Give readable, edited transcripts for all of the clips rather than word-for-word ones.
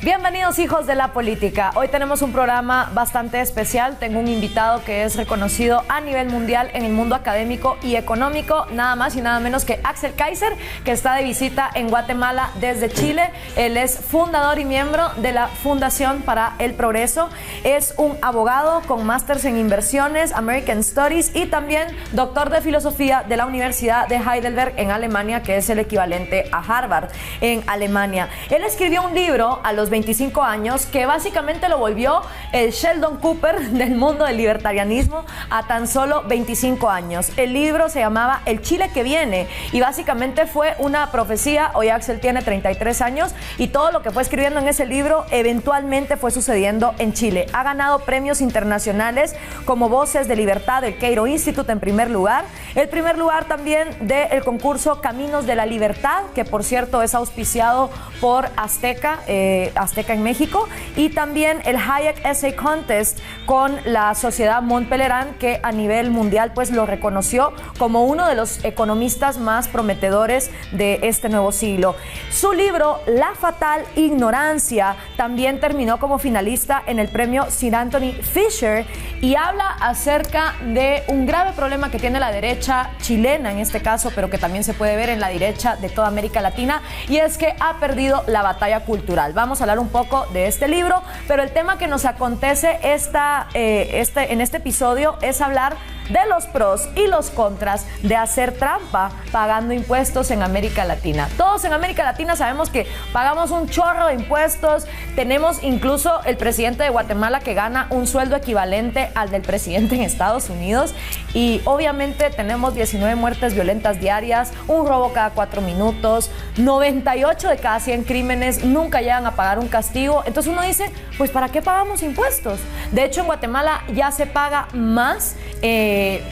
Bienvenidos, hijos de la política. Hoy tenemos un programa bastante especial. Tengo un invitado que es reconocido a nivel mundial en el mundo académico y económico, nada más y nada menos que Axel Kaiser, que está de visita en Guatemala desde Chile. Él es fundador y miembro de la Fundación para el Progreso. Es un abogado con másters en inversiones, American Studies, y también doctor de filosofía de la Universidad de Heidelberg en Alemania, que es el equivalente a Harvard en Alemania. Él escribió un libro a los 25 años que básicamente lo volvió el Sheldon Cooper del mundo del libertarianismo a tan solo 25 años. El libro se llamaba El Chile que viene y básicamente fue una profecía. Hoy Axel tiene 33 años y todo lo que fue escribiendo en ese libro eventualmente fue sucediendo en Chile. Ha ganado premios internacionales como Voces de Libertad del Cairo Institute en primer lugar, el primer lugar también del concurso Caminos de la Libertad, que por cierto es auspiciado por Azteca en México, y también el Hayek Essay Contest con la Sociedad Mont Pelerin, que a nivel mundial pues lo reconoció como uno de los economistas más prometedores de este nuevo siglo. Su libro La Fatal Ignorancia también terminó como finalista en el premio Sir Anthony Fisher y habla acerca de un grave problema que tiene la derecha chilena en este caso, pero que también se puede ver en la derecha de toda América Latina, y es que ha perdido la batalla cultural. Vamos a hablar un poco de este libro, pero el tema que nos acontece en este episodio es hablar de los pros y los contras de hacer trampa pagando impuestos en América Latina. Todos en América Latina sabemos que pagamos un chorro de impuestos. Tenemos incluso el presidente de Guatemala que gana un sueldo equivalente al del presidente en Estados Unidos, y obviamente tenemos 19 muertes violentas diarias, un robo cada 4 minutos, 98 de cada 100 crímenes nunca llegan a pagar un castigo. Entonces uno dice, pues ¿para qué pagamos impuestos? De hecho, en Guatemala ya se paga más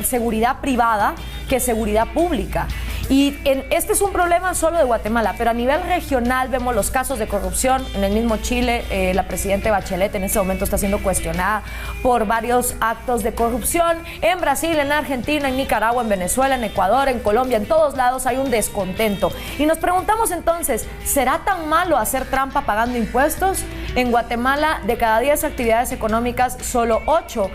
seguridad privada que seguridad pública. Y este es un problema solo de Guatemala, pero a nivel regional vemos los casos de corrupción. En el mismo Chile, la presidenta Bachelet en este momento está siendo cuestionada por varios actos de corrupción. En Brasil, en Argentina, en Nicaragua, en Venezuela, en Ecuador, en Colombia, en todos lados hay un descontento. Y nos preguntamos entonces, ¿será tan malo hacer trampa pagando impuestos? En Guatemala, de cada 10 actividades económicas, solo 8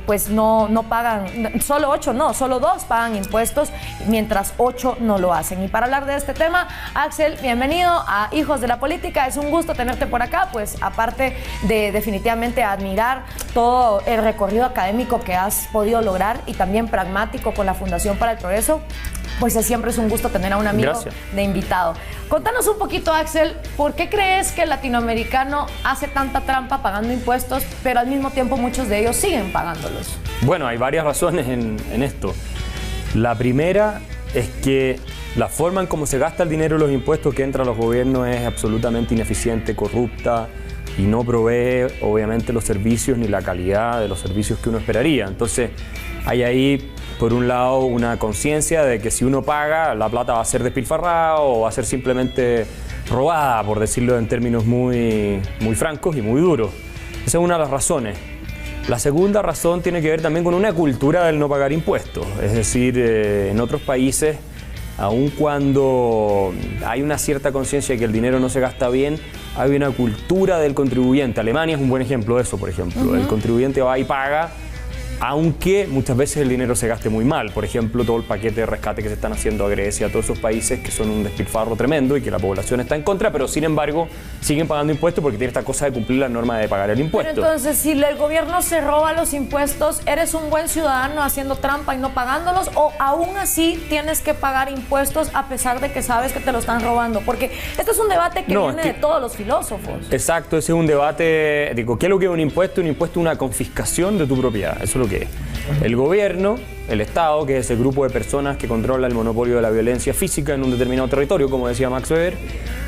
pues no pagan, solo 2 pagan impuestos, mientras 8 no lo hacen. Y para hablar de este tema, Axel, bienvenido a Hijos de la Política. Es un gusto tenerte por acá, pues aparte de definitivamente admirar todo el recorrido académico que has podido lograr y también pragmático con la Fundación para el Progreso, pues siempre es un gusto tener a un amigo de invitado. Contanos un poquito, Axel, ¿por qué crees que el latinoamericano hace tanta trampa pagando impuestos, pero al mismo tiempo muchos de ellos siguen pagándolos? Bueno, hay varias razones en esto. La primera es que la forma en cómo se gasta el dinero de los impuestos que entra a los gobiernos es absolutamente ineficiente, corrupta, y no provee obviamente los servicios ni la calidad de los servicios que uno esperaría. Entonces hay ahí, por un lado, una conciencia de que si uno paga, la plata va a ser despilfarrada o va a ser simplemente robada, por decirlo en términos muy francos y muy duros. Esa es una de las razones. La segunda razón tiene que ver también con una cultura del no pagar impuestos. Es decir, en otros países, aun cuando hay una cierta conciencia de que el dinero no se gasta bien, hay una cultura del contribuyente. Alemania es un buen ejemplo de eso, por ejemplo. El contribuyente va y paga, aunque muchas veces el dinero se gaste muy mal. Por ejemplo, todo el paquete de rescate que se están haciendo a Grecia, a todos esos países que son un despilfarro tremendo y que la población está en contra, pero sin embargo siguen pagando impuestos porque tiene esta cosa de cumplir la norma de pagar el impuesto. Pero entonces, si el gobierno se roba los impuestos, ¿eres un buen ciudadano haciendo trampa y no pagándolos? ¿O aún así tienes que pagar impuestos a pesar de que sabes que te lo están robando? Porque esto es un debate que viene de todos los filósofos. Exacto, ese es un debate. Digo, ¿qué es lo que es un impuesto? Un impuesto es una confiscación de tu propiedad. Eso es lo que es. El gobierno, el Estado, que es ese grupo de personas que controla el monopolio de la violencia física en un determinado territorio, como decía Max Weber,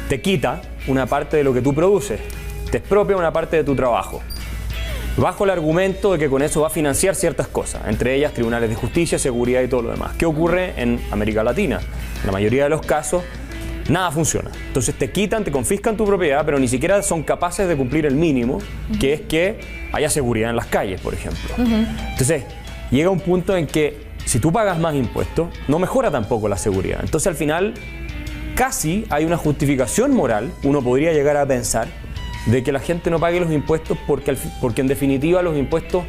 te quita una parte de lo que tú produces, te expropia una parte de tu trabajo, bajo el argumento de que con eso va a financiar ciertas cosas, entre ellas tribunales de justicia, seguridad y todo lo demás. ¿Qué ocurre en América Latina? En la mayoría de los casos, nada funciona. Entonces te quitan, te confiscan tu propiedad, pero ni siquiera son capaces de cumplir el mínimo, que es que haya seguridad en las calles, por ejemplo. Entonces, llega un punto en que si tú pagas más impuestos, no mejora tampoco la seguridad. Entonces, al final, casi hay una justificación moral, uno podría llegar a pensar, de que la gente no pague los impuestos porque en definitiva los impuestos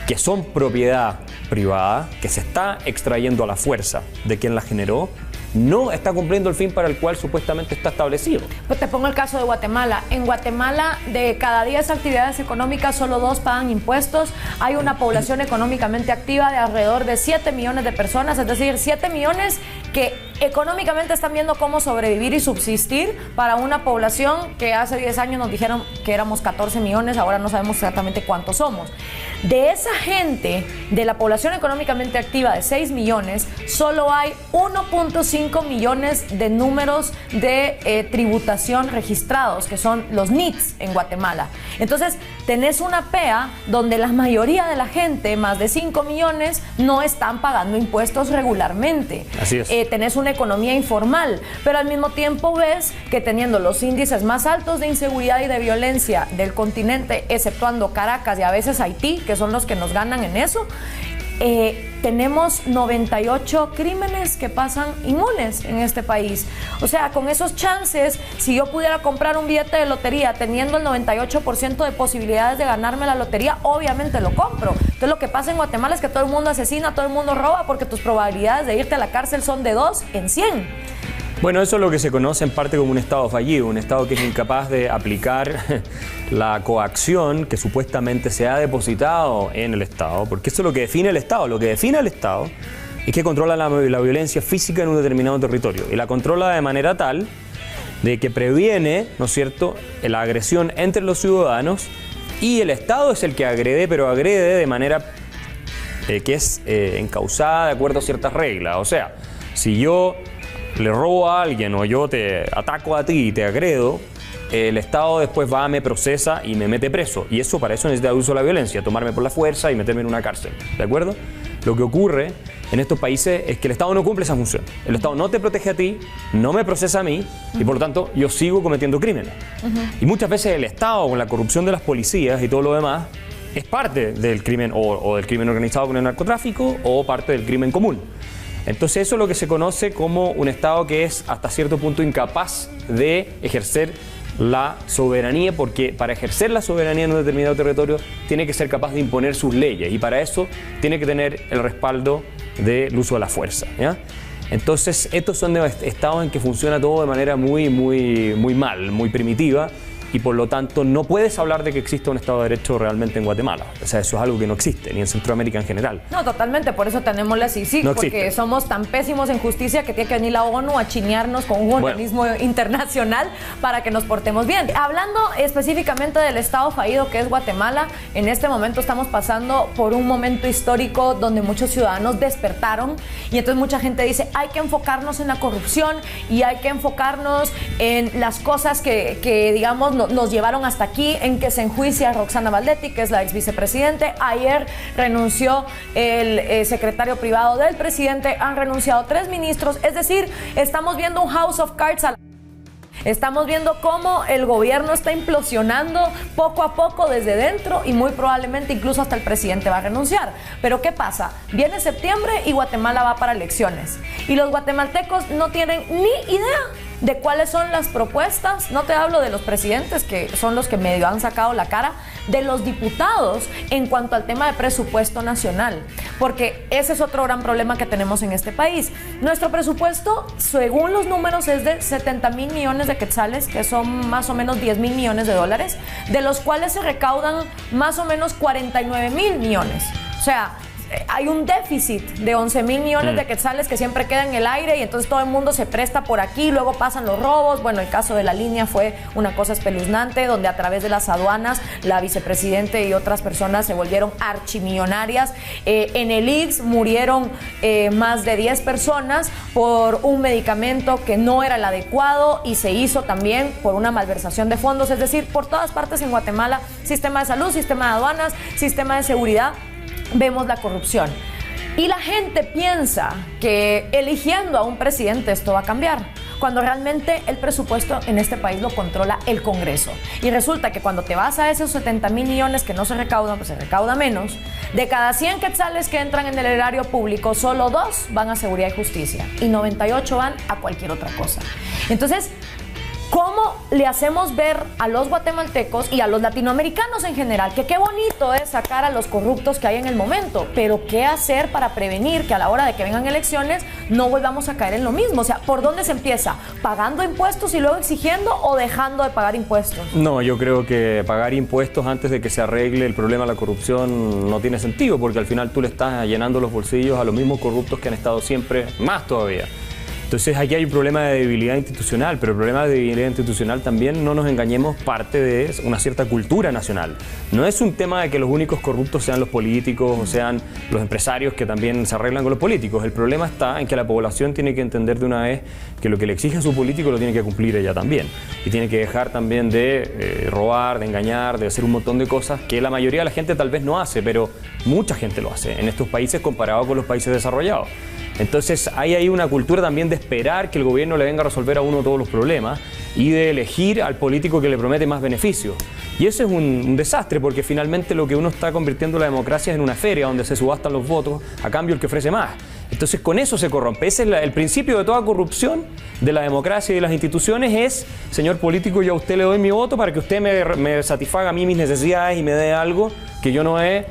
que son propiedad privada, que se está extrayendo a la fuerza de quien la generó, no está cumpliendo el fin para el cual supuestamente está establecido. Pues te pongo el caso de Guatemala. En Guatemala, de cada 10 actividades económicas, solo 2 pagan impuestos. Hay una población económicamente activa de alrededor de 7 millones de personas, es decir, 7 millones que económicamente están viendo cómo sobrevivir y subsistir para una población que hace 10 años nos dijeron que éramos 14 millones, ahora no sabemos exactamente cuántos somos. De esa gente, de la población económicamente activa de 6 millones, solo hay 1.5 millones de números de tributación registrados, que son los NITs en Guatemala. Entonces, tenés una PEA donde la mayoría de la gente, más de 5 millones, no están pagando impuestos regularmente. Así es. Tenés una economía informal, pero al mismo tiempo ves que teniendo los índices más altos de inseguridad y de violencia del continente, exceptuando Caracas y a veces Haití, que son los que nos ganan en eso, tenemos 98 crímenes que pasan inmunes en este país. O sea, con esos chances, si yo pudiera comprar un billete de lotería teniendo el 98% de posibilidades de ganarme la lotería, obviamente lo compro. Entonces lo que pasa en Guatemala es que todo el mundo asesina, todo el mundo roba, porque tus probabilidades de irte a la cárcel son de 2 en 100. Bueno, eso es lo que se conoce en parte como un Estado fallido, un Estado que es incapaz de aplicar la coacción que supuestamente se ha depositado en el Estado, porque eso es lo que define el Estado. Lo que define el Estado es que controla la violencia física en un determinado territorio y la controla de manera tal de que previene, ¿no es cierto?, la agresión entre los ciudadanos, y el Estado es el que agrede, pero agrede de manera que es encausada de acuerdo a ciertas reglas. O sea, si yo le robo a alguien o yo te ataco a ti y te agredo, el Estado después va, me procesa y me mete preso. Y eso, para eso necesita el uso de la violencia, tomarme por la fuerza y meterme en una cárcel. ¿De acuerdo? Lo que ocurre en estos países es que el Estado no cumple esa función. El Estado no te protege a ti, no me procesa a mí y por lo tanto yo sigo cometiendo crímenes. Y muchas veces el Estado, con la corrupción de las policías y todo lo demás, es parte del crimen o del crimen organizado con el narcotráfico o parte del crimen común. Entonces eso es lo que se conoce como un Estado que es hasta cierto punto incapaz de ejercer la soberanía, porque para ejercer la soberanía en un determinado territorio tiene que ser capaz de imponer sus leyes y para eso tiene que tener el respaldo del uso de la fuerza, ¿ya? Entonces estos son estados en que funciona todo de manera muy mal, muy primitiva. Y por lo tanto no puedes hablar de que exista un Estado de Derecho realmente en Guatemala. O sea, eso es algo que no existe, ni en Centroamérica en general. No, totalmente, por eso tenemos la CICIG, no porque somos tan pésimos en justicia que tiene que venir la ONU a chinearnos con un organismo internacional para que nos portemos bien. Hablando específicamente del Estado fallido que es Guatemala, en este momento estamos pasando por un momento histórico donde muchos ciudadanos despertaron y entonces mucha gente dice, hay que enfocarnos en la corrupción y hay que enfocarnos en las cosas que digamos, nos llevaron hasta aquí, en que se enjuicia a Roxana Valdetti, que es la ex vicepresidente. Ayer renunció el secretario privado del presidente, han renunciado 3 ministros, es decir, estamos viendo un House of Cards Estamos viendo cómo el gobierno está implosionando poco a poco desde dentro y muy probablemente incluso hasta el presidente va a renunciar. Pero ¿qué pasa? Viene septiembre y Guatemala va para elecciones. Y los guatemaltecos no tienen ni idea de cuáles son las propuestas, no te hablo de los presidentes, que son los que medio han sacado la cara, de los diputados en cuanto al tema de presupuesto nacional, porque ese es otro gran problema que tenemos en este país. Nuestro presupuesto, según los números, es de 70,000 millones de quetzales, que son más o menos 10,000 millones de dólares, de los cuales se recaudan más o menos 49,000 millones. O sea, hay un déficit de 11,000 millones de quetzales que siempre queda en el aire y entonces todo el mundo se presta por aquí, luego pasan los robos. Bueno, el caso de la línea fue una cosa espeluznante, donde a través de las aduanas la vicepresidente y otras personas se volvieron archimillonarias. En el IX murieron más de 10 personas por un medicamento que no era el adecuado y se hizo también por una malversación de fondos. Es decir, por todas partes en Guatemala, sistema de salud, sistema de aduanas, sistema de seguridad, vemos la corrupción. Y la gente piensa que eligiendo a un presidente esto va a cambiar, cuando realmente el presupuesto en este país lo controla el Congreso. Y resulta que cuando te vas a esos 70,000 millones que no se recaudan, pues se recauda menos. De cada 100 quetzales que entran en el erario público, solo 2 van a seguridad y justicia y 98 van a cualquier otra cosa. Entonces, ¿cómo le hacemos ver a los guatemaltecos y a los latinoamericanos en general que qué bonito es sacar a los corruptos que hay en el momento, pero qué hacer para prevenir que a la hora de que vengan elecciones no volvamos a caer en lo mismo? O sea, ¿por dónde se empieza? ¿Pagando impuestos y luego exigiendo o dejando de pagar impuestos? No, yo creo que pagar impuestos antes de que se arregle el problema de la corrupción no tiene sentido, porque al final tú le estás llenando los bolsillos a los mismos corruptos que han estado siempre, más todavía. Entonces aquí hay un problema de debilidad institucional, pero el problema de debilidad institucional también, no nos engañemos, parte de una cierta cultura nacional. No es un tema de que los únicos corruptos sean los políticos o sean los empresarios que también se arreglan con los políticos. El problema está en que la población tiene que entender de una vez que lo que le exige a su político lo tiene que cumplir ella también. Y tiene que dejar también de robar, de engañar, de hacer un montón de cosas que la mayoría de la gente tal vez no hace, pero mucha gente lo hace en estos países comparado con los países desarrollados. Entonces hay ahí una cultura también de esperar que el gobierno le venga a resolver a uno todos los problemas y de elegir al político que le promete más beneficios. Y eso es un desastre, porque finalmente lo que uno está convirtiendo la democracia es en una feria donde se subastan los votos a cambio el que ofrece más. Entonces con eso se corrompe. Ese es el principio de toda corrupción de la democracia y de las instituciones es, señor político, yo a usted le doy mi voto para que usted me satisfaga a mí mis necesidades y me dé algo que yo no he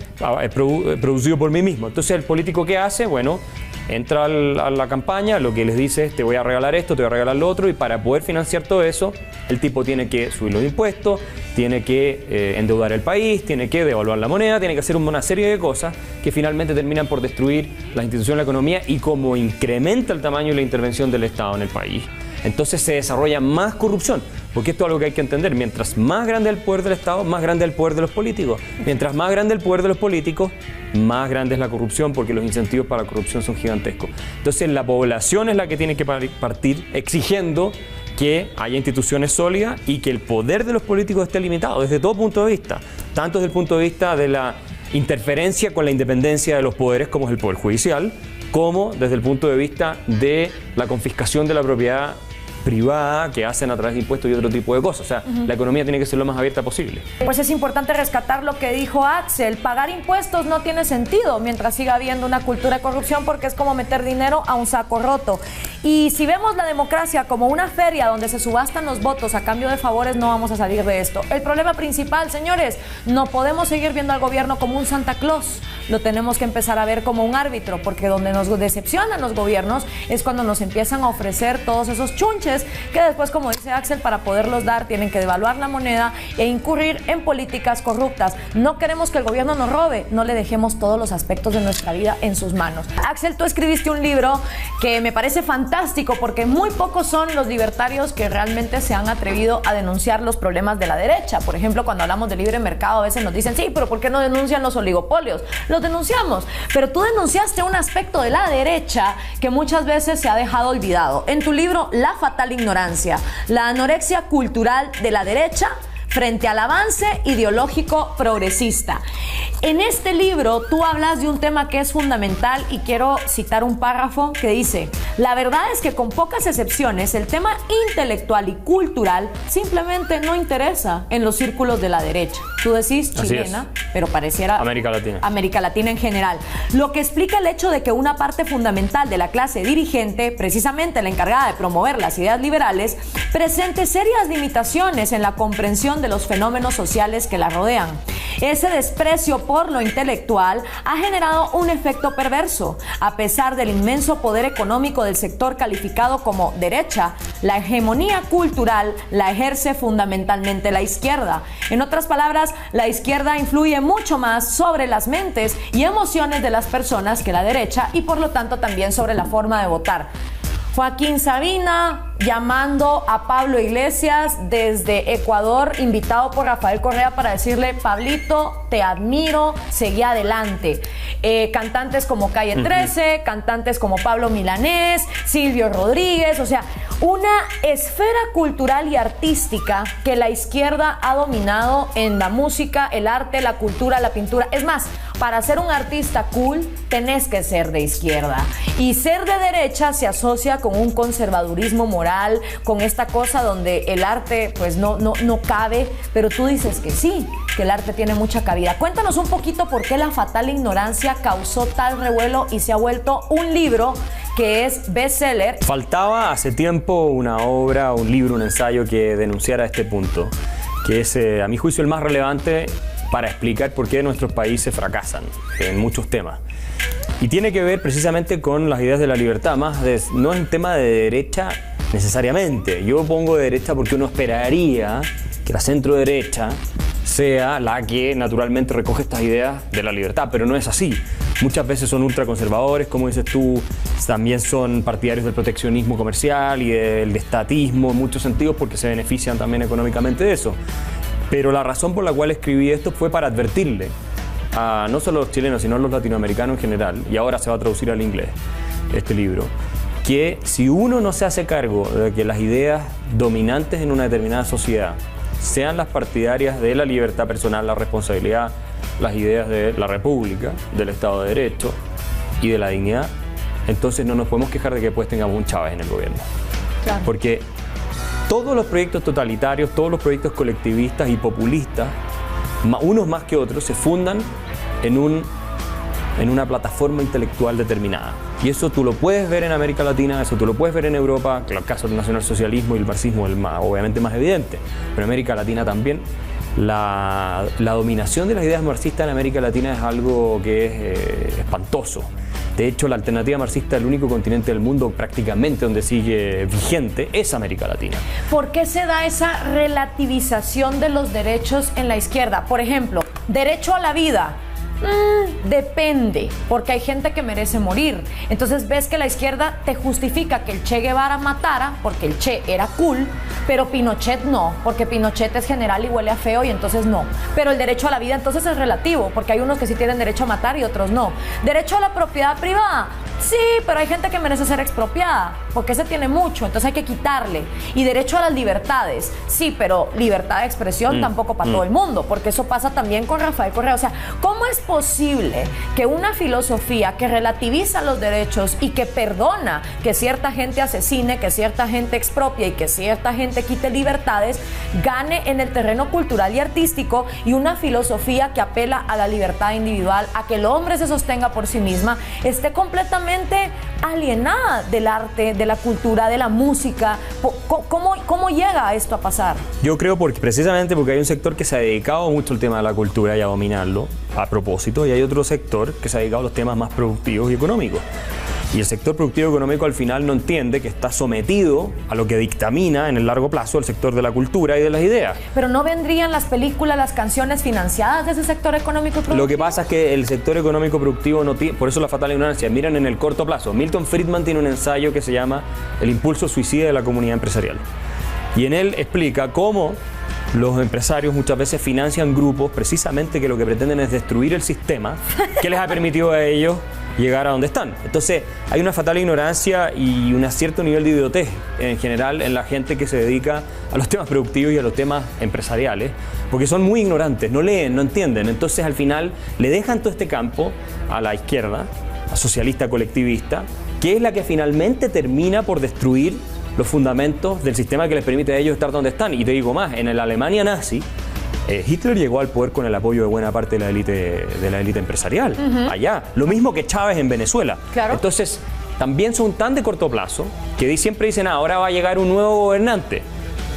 producido por mí mismo. Entonces el político, ¿qué hace? Bueno, entra a la campaña, lo que les dice es te voy a regalar esto, te voy a regalar lo otro, y para poder financiar todo eso, el tipo tiene que subir los impuestos, tiene que endeudar el país, tiene que devaluar la moneda, tiene que hacer una serie de cosas que finalmente terminan por destruir las instituciones de la economía, y como incrementa el tamaño y la intervención del Estado en el país, entonces se desarrolla más corrupción. Porque esto es algo que hay que entender. Mientras más grande el poder del Estado, más grande el poder de los políticos. Mientras más grande el poder de los políticos, más grande es la corrupción, porque los incentivos para la corrupción son gigantescos. Entonces la población es la que tiene que partir exigiendo que haya instituciones sólidas y que el poder de los políticos esté limitado desde todo punto de vista. Tanto desde el punto de vista de la interferencia con la independencia de los poderes, como es el poder judicial, como desde el punto de vista de la confiscación de la propiedad privada que hacen a través de impuestos y otro tipo de cosas. O sea, la economía tiene que ser lo más abierta posible. Pues es importante rescatar lo que dijo Axel. Pagar impuestos no tiene sentido mientras siga habiendo una cultura de corrupción, porque es como meter dinero a un saco roto. Y si vemos la democracia como una feria donde se subastan los votos a cambio de favores, no vamos a salir de esto. El problema principal, señores, no podemos seguir viendo al gobierno como un Santa Claus. Lo tenemos que empezar a ver como un árbitro, porque donde nos decepcionan los gobiernos es cuando nos empiezan a ofrecer todos esos chunches que después, como dice Axel, para poderlos dar tienen que devaluar la moneda e incurrir en políticas corruptas. No queremos que el gobierno nos robe, no le dejemos todos los aspectos de nuestra vida en sus manos. Axel, tú escribiste un libro que me parece fantástico, porque muy pocos son los libertarios que realmente se han atrevido a denunciar los problemas de la derecha. Por ejemplo, cuando hablamos de libre mercado, a veces nos dicen, sí, pero ¿por qué no denuncian los oligopolios? Los denunciamos, pero tú denunciaste un aspecto de la derecha que muchas veces se ha dejado olvidado. En tu libro, La fatal ignorancia, la anorexia cultural de la derecha frente al avance ideológico progresista. En este libro tú hablas de un tema que es fundamental y quiero citar un párrafo que dice: la verdad es que con pocas excepciones el tema intelectual y cultural simplemente no interesa en los círculos de la derecha. Tú decís chilena, pero pareciera América Latina. América Latina en general. Lo que explica el hecho de que una parte fundamental de la clase dirigente, precisamente la encargada de promover las ideas liberales, presente serias limitaciones en la comprensión de los fenómenos sociales que la rodean. Ese desprecio por lo intelectual ha generado un efecto perverso. A pesar del inmenso poder económico del sector calificado como derecha, la hegemonía cultural la ejerce fundamentalmente la izquierda. En otras palabras, la izquierda influye mucho más sobre las mentes y emociones de las personas que la derecha, y por lo tanto también sobre la forma de votar. Joaquín Sabina llamando a Pablo Iglesias desde Ecuador, invitado por Rafael Correa para decirle: Pablito, te admiro, seguí adelante. Cantantes como Calle 13, cantantes como Pablo Milanés, Silvio Rodríguez, o sea, una esfera cultural y artística que la izquierda ha dominado en la música, el arte, la cultura, la pintura. Es más, para ser un artista cool tenés que ser de izquierda, y ser de derecha se asocia con un conservadurismo moral, con esta cosa donde el arte pues no cabe, pero tú dices que sí, que el arte tiene mucha cabida. Cuéntanos un poquito por qué La fatal ignorancia causó tal revuelo y se ha vuelto un libro que es bestseller. Faltaba hace tiempo una obra, un libro, un ensayo que denunciara este punto, que es, a mi juicio, el más relevante para explicar por qué nuestros países fracasan en muchos temas. Y tiene que ver precisamente con las ideas de la libertad, no es un tema de derecha necesariamente. Yo pongo de derecha porque uno esperaría que la centro derecha sea la que naturalmente recoge estas ideas de la libertad, pero no es así. Muchas veces son ultraconservadores, como dices tú, también son partidarios del proteccionismo comercial y del estatismo en muchos sentidos porque se benefician también económicamente de eso. Pero la razón por la cual escribí esto fue para advertirle a no solo los chilenos, sino a los latinoamericanos en general, y ahora se va a traducir al inglés este libro, que si uno no se hace cargo de que las ideas dominantes en una determinada sociedad sean las partidarias de la libertad personal, la responsabilidad, las ideas de la república, del Estado de Derecho y de la dignidad, entonces no nos podemos quejar de que después tengamos un Chávez en el gobierno. Claro. Porque todos los proyectos totalitarios, todos los proyectos colectivistas y populistas, unos más que otros, se fundan en una plataforma intelectual determinada. Y eso tú lo puedes ver en América Latina, eso tú lo puedes ver en Europa, que el caso del nacionalsocialismo y el marxismo es obviamente más evidente, pero en América Latina también. La dominación de las ideas marxistas en América Latina es algo que es espantoso. De hecho, la alternativa marxista, el único continente del mundo prácticamente donde sigue vigente, es América Latina. ¿Por qué se da esa relativización de los derechos en la izquierda? Por ejemplo, derecho a la vida. Depende, porque hay gente que merece morir. Entonces ves que la izquierda te justifica que el Che Guevara matara porque el Che era cool, pero Pinochet no, porque Pinochet es general y huele a feo y entonces no. Pero el derecho a la vida entonces es relativo, porque hay unos que sí tienen derecho a matar y otros no. Derecho a la propiedad privada, sí, pero hay gente que merece ser expropiada, porque ese tiene mucho, entonces hay que quitarle. Y derecho a las libertades, sí, pero libertad de expresión tampoco para todo el mundo, porque eso pasa también con Rafael Correa. O sea, ¿cómo es posible que una filosofía que relativiza los derechos y que perdona que cierta gente asesine, que cierta gente expropie y que cierta gente quite libertades, gane en el terreno cultural y artístico, y una filosofía que apela a la libertad individual, a que el hombre se sostenga por sí misma, esté completamente alienada del arte, de la cultura, de la música? ¿Cómo llega esto a pasar? Yo creo precisamente porque hay un sector que se ha dedicado mucho al tema de la cultura y a dominarlo a propósito, y hay otro sector que se ha dedicado a los temas más productivos y económicos. Y el sector productivo y económico al final no entiende que está sometido a lo que dictamina en el largo plazo el sector de la cultura y de las ideas. Pero ¿no vendrían las películas, las canciones financiadas de ese sector económico productivo? Lo que pasa es que el sector económico productivo no tiene, por eso la fatal ignorancia. Miren en el corto plazo. Milton Friedman tiene un ensayo que se llama El impulso suicida de la comunidad empresarial. Y en él explica cómo los empresarios muchas veces financian grupos precisamente que lo que pretenden es destruir el sistema que les ha permitido a ellos llegar a donde están. Entonces hay una fatal ignorancia y un cierto nivel de idiotez en general en la gente que se dedica a los temas productivos y a los temas empresariales, porque son muy ignorantes, no leen, no entienden. Entonces al final le dejan todo este campo a la izquierda, a socialista colectivista, que es la que finalmente termina por destruir los fundamentos del sistema que les permite a ellos estar donde están. Y te digo más, en la Alemania nazi, Hitler llegó al poder con el apoyo de buena parte de la élite empresarial, allá. Lo mismo que Chávez en Venezuela. Claro. Entonces, también son tan de corto plazo que siempre dicen, ahora va a llegar un nuevo gobernante.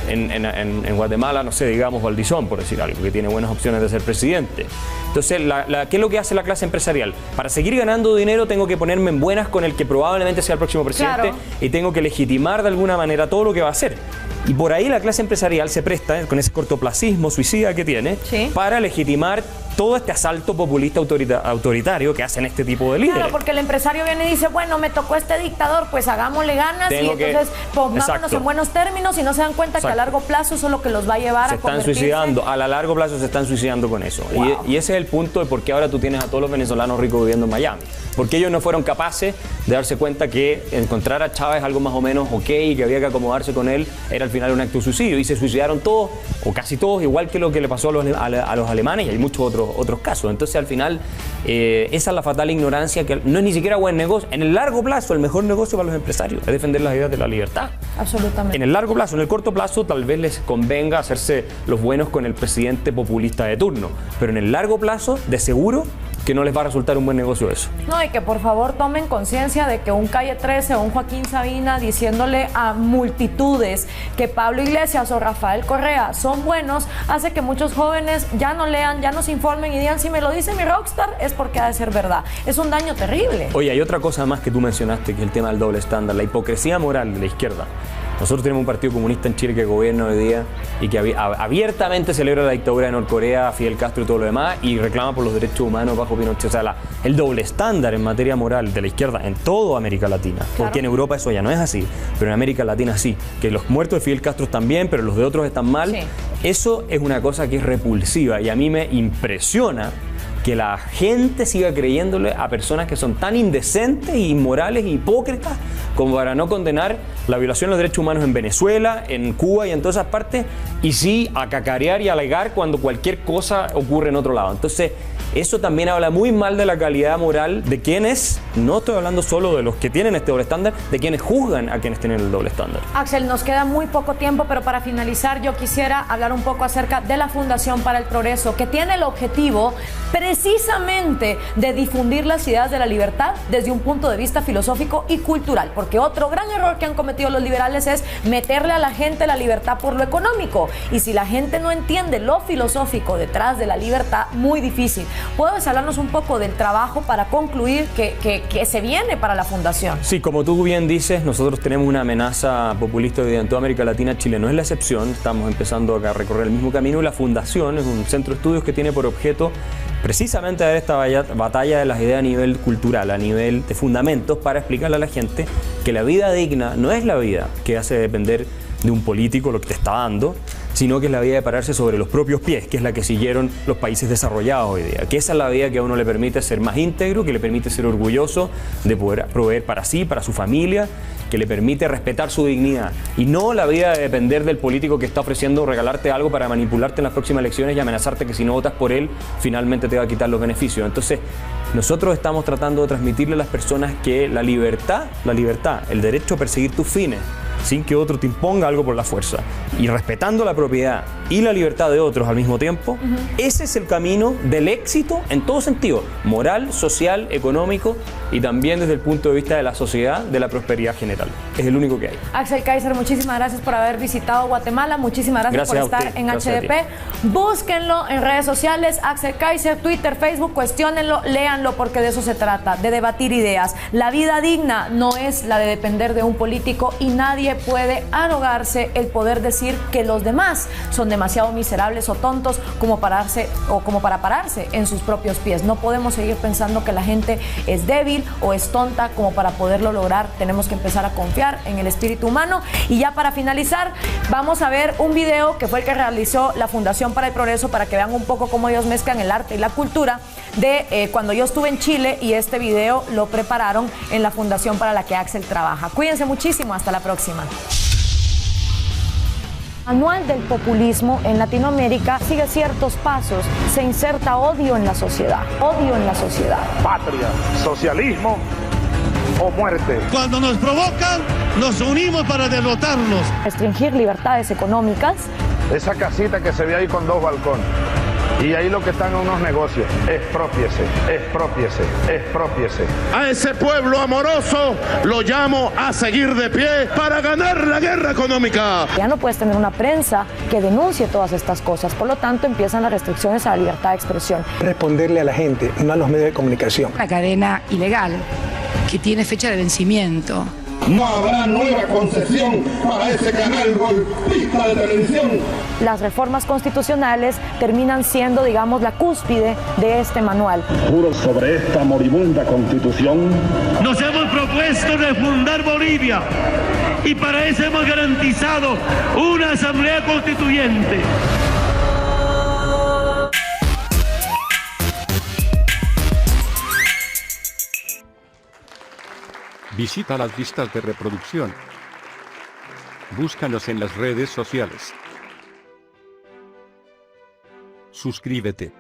En Guatemala, no sé, digamos Valdizón, por decir algo, que tiene buenas opciones de ser presidente. Entonces, ¿qué es lo que hace la clase empresarial? Para seguir ganando dinero tengo que ponerme en buenas con el que probablemente sea el próximo presidente, claro, y tengo que legitimar de alguna manera todo lo que va a hacer. Y por ahí la clase empresarial se presta, con ese cortoplacismo suicida que tiene, ¿sí?, para legitimar todo este asalto populista autoritario que hacen este tipo de líderes. Claro, porque el empresario viene y dice, bueno, me tocó este dictador, pues hagámosle ganas y entonces pongámonos en buenos términos, y no se dan cuenta que a largo plazo eso es lo que los va a llevar a convertirse. Se están suicidando, a la largo plazo se están suicidando con eso. Wow. Y ese es el punto de por qué ahora tú tienes a todos los venezolanos ricos viviendo en Miami. Porque ellos no fueron capaces de darse cuenta que encontrar a Chávez algo más o menos ok y que había que acomodarse con él era al final un acto de suicidio. Y se suicidaron todos, o casi todos, igual que lo que le pasó a los alemanes, y hay muchos otros casos. Entonces al final esa es la fatal ignorancia, que no es ni siquiera buen negocio. En el largo plazo el mejor negocio para los empresarios es defender las ideas de la libertad. Absolutamente. En el largo plazo. En el corto plazo tal vez les convenga hacerse los buenos con el presidente populista de turno, pero en el largo plazo de seguro que no les va a resultar un buen negocio eso. No, y que por favor tomen conciencia de que un Calle 13 o un Joaquín Sabina diciéndole a multitudes que Pablo Iglesias o Rafael Correa son buenos, hace que muchos jóvenes ya no lean, ya no se informen y digan, si me lo dice mi rockstar es porque ha de ser verdad. Es un daño terrible. Oye, hay otra cosa más que tú mencionaste, que es el tema del doble estándar, la hipocresía moral de la izquierda. Nosotros tenemos un partido comunista en Chile que gobierna hoy día y que abiertamente celebra la dictadura de Norcorea, Fidel Castro y todo lo demás, y reclama por los derechos humanos bajo Pinochet. O sea, el doble estándar en materia moral de la izquierda en toda América Latina. Claro. Porque en Europa eso ya no es así, pero en América Latina sí. Que los muertos de Fidel Castro están bien, pero los de otros están mal. Sí. Eso es una cosa que es repulsiva y a mí me impresiona que la gente siga creyéndole a personas que son tan indecentes, inmorales e hipócritas como para no condenar la violación de los derechos humanos en Venezuela, en Cuba y en todas esas partes, y sí a cacarear y alegar cuando cualquier cosa ocurre en otro lado. Entonces, eso también habla muy mal de la calidad moral de quienes, no estoy hablando solo de los que tienen este doble estándar, de quienes juzgan a quienes tienen el doble estándar. Axel, nos queda muy poco tiempo, pero para finalizar yo quisiera hablar un poco acerca de la Fundación para el Progreso, que tiene el objetivo precisamente de difundir las ideas de la libertad desde un punto de vista filosófico y cultural, porque otro gran error que han cometido los liberales es meterle a la gente la libertad por lo económico, y si la gente no entiende lo filosófico detrás de la libertad, muy difícil. ¿Puedes hablarnos un poco del trabajo para concluir que se viene para la Fundación? Sí, como tú bien dices, nosotros tenemos una amenaza populista hoy en toda América Latina. Chile no es la excepción, estamos empezando a recorrer el mismo camino, y la Fundación es un centro de estudios que tiene por objeto precisamente dar esta batalla de las ideas a nivel cultural, a nivel de fundamentos, para explicarle a la gente que la vida digna no es la vida que hace depender de un político lo que te está dando, sino que es la vida de pararse sobre los propios pies, que es la que siguieron los países desarrollados hoy día, que esa es la vida que a uno le permite ser más íntegro, que le permite ser orgulloso de poder proveer para sí, para su familia, que le permite respetar su dignidad, y no la vida de depender del político que está ofreciendo regalarte algo para manipularte en las próximas elecciones y amenazarte que si no votas por él, finalmente te va a quitar los beneficios. Entonces, nosotros estamos tratando de transmitirle a las personas que la libertad, el derecho a perseguir tus fines, sin que otro te imponga algo por la fuerza, y respetando la propiedad y la libertad de otros al mismo tiempo, ese es el camino del éxito en todo sentido, moral, social, económico, y también desde el punto de vista de la sociedad, de la prosperidad general. Es el único que hay. Axel Kaiser, muchísimas gracias por haber visitado Guatemala, muchísimas gracias por estar en HDP. Búsquenlo en redes sociales, Axel Kaiser, Twitter, Facebook, cuestiónenlo, léanlo, porque de eso se trata, de debatir ideas. La vida digna no es la de depender de un político, y nadie puede arrogarse el poder decir que los demás son demasiado miserables o tontos como para pararse en sus propios pies. No podemos seguir pensando que la gente es débil o es tonta como para poderlo lograr. Tenemos que empezar a confiar en el espíritu humano. Y ya para finalizar, vamos a ver un video que fue el que realizó la Fundación para el Progreso, para que vean un poco cómo ellos mezclan el arte y la cultura de cuando yo estuve en Chile, y este video lo prepararon en la fundación para la que Axel trabaja. Cuídense muchísimo, hasta la próxima. Manual del populismo en Latinoamérica sigue ciertos pasos, se inserta odio en la sociedad, Patria, socialismo o muerte. Cuando nos provocan, nos unimos para derrotarlos. Restringir libertades económicas. Esa casita que se ve ahí con 2 balcones. Y ahí lo que están en unos negocios. Expropiese, expropiese, expropiese. A ese pueblo amoroso lo llamo a seguir de pie para ganar la guerra económica. Ya no puedes tener una prensa que denuncie todas estas cosas. Por lo tanto, empiezan las restricciones a la libertad de expresión. Responderle a la gente, no a los medios de comunicación. Una cadena ilegal que tiene fecha de vencimiento. No habrá nueva concesión para ese canal golpista de televisión. Las reformas constitucionales terminan siendo, digamos, la cúspide de este manual. Juro sobre esta moribunda constitución. Nos hemos propuesto refundar Bolivia, y para eso hemos garantizado una asamblea constituyente. Visita las listas de reproducción. Búscanos en las redes sociales. Suscríbete.